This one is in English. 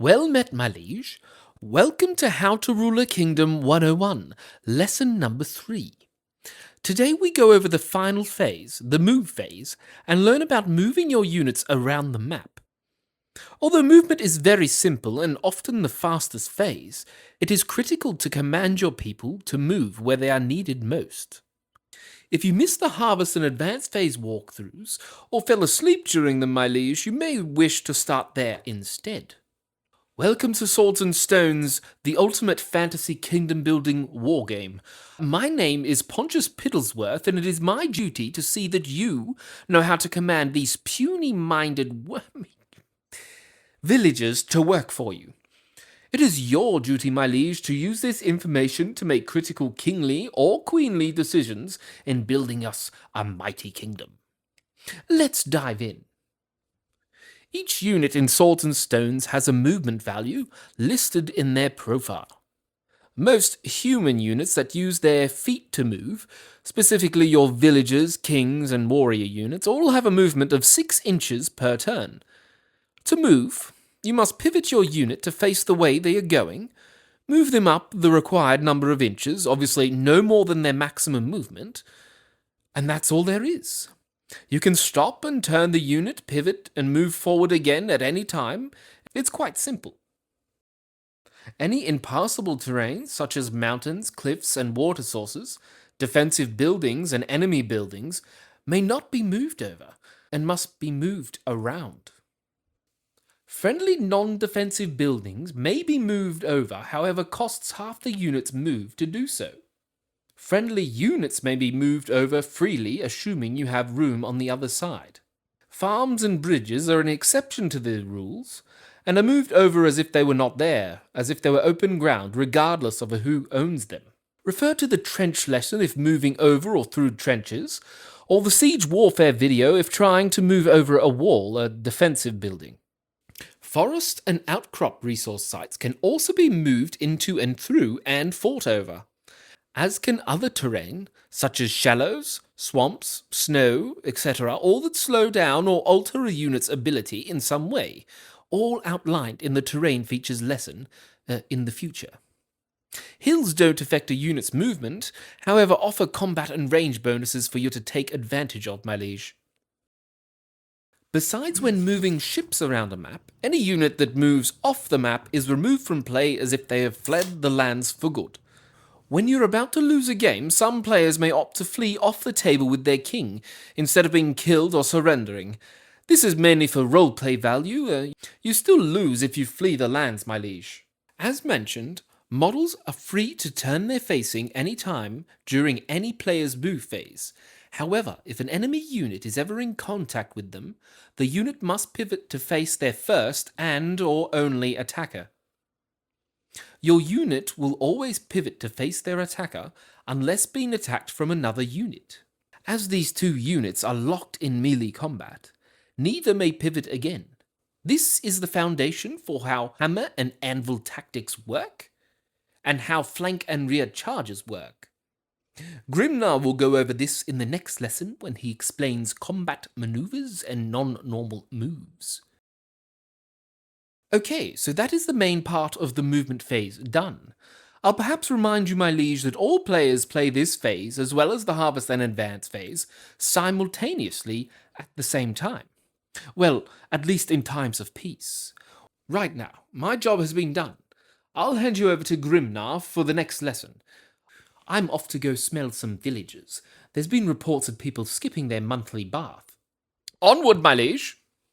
Well met, my liege. Welcome to How to Rule a Kingdom 101, lesson number 3. Today we go over the final phase, the move phase, and learn about moving your units around the map. Although movement is very simple and often the fastest phase, it is critical to command your people to move where they are needed most. If you missed the Harvest and Advanced Phase walkthroughs, or fell asleep during them, my liege, you may wish to start there instead. Welcome to Swords and Stones, the ultimate fantasy kingdom-building wargame. My name is Pontius Piddlesworth, and it is my duty to see that you know how to command these puny-minded villagers to work for you. It is your duty, my liege, to use this information to make critical kingly or queenly decisions in building us a mighty kingdom. Let's dive in. Each unit in Swords and Stones has a movement value listed in their profile. Most human units that use their feet to move, specifically your villagers, kings, and warrior units, all have a movement of 6 inches per turn. To move, you must pivot your unit to face the way they are going, move them up the required number of inches, obviously no more than their maximum movement, and that's all there is. You can stop and turn the unit, pivot, and move forward again at any time. It's quite simple. Any impassable terrain, such as mountains, cliffs, and water sources, defensive buildings and enemy buildings, may not be moved over and must be moved around. Friendly non-defensive buildings may be moved over, however costs half the unit's move to do so. Friendly units may be moved over freely, assuming you have room on the other side. Farms and bridges are an exception to the rules, and are moved over as if they were not there, as if they were open ground, regardless of who owns them. Refer to the trench lesson if moving over or through trenches, or the siege warfare video if trying to move over a wall, a defensive building. Forest and outcrop resource sites can also be moved into and through and fought over, as can other terrain, such as shallows, swamps, snow, etc., all that slow down or alter a unit's ability in some way, all outlined in the terrain features lesson in the future. Hills don't affect a unit's movement, however offer combat and range bonuses for you to take advantage of, my liege. Besides when moving ships around a map, any unit that moves off the map is removed from play as if they have fled the lands for good. When you're about to lose a game, some players may opt to flee off the table with their king, instead of being killed or surrendering. This is mainly for roleplay value. You still lose if you flee the lands, my liege. As mentioned, models are free to turn their facing any time during any player's move phase. However, if an enemy unit is ever in contact with them, the unit must pivot to face their first and or only attacker. Your unit will always pivot to face their attacker unless being attacked from another unit. As these two units are locked in melee combat, neither may pivot again. This is the foundation for how hammer and anvil tactics work, and how flank and rear charges work. Grimnar will go over this in the next lesson when he explains combat maneuvers and non-normal moves. Okay, so that is the main part of the movement phase done. I'll perhaps remind you, my liege, that all players play this phase, as well as the Harvest and Advance phase, simultaneously at the same time. Well, at least in times of peace. Right now, my job has been done. I'll hand you over to Grimnar for the next lesson. I'm off to go smell some villagers. There's been reports of people skipping their monthly bath. Onward, my liege!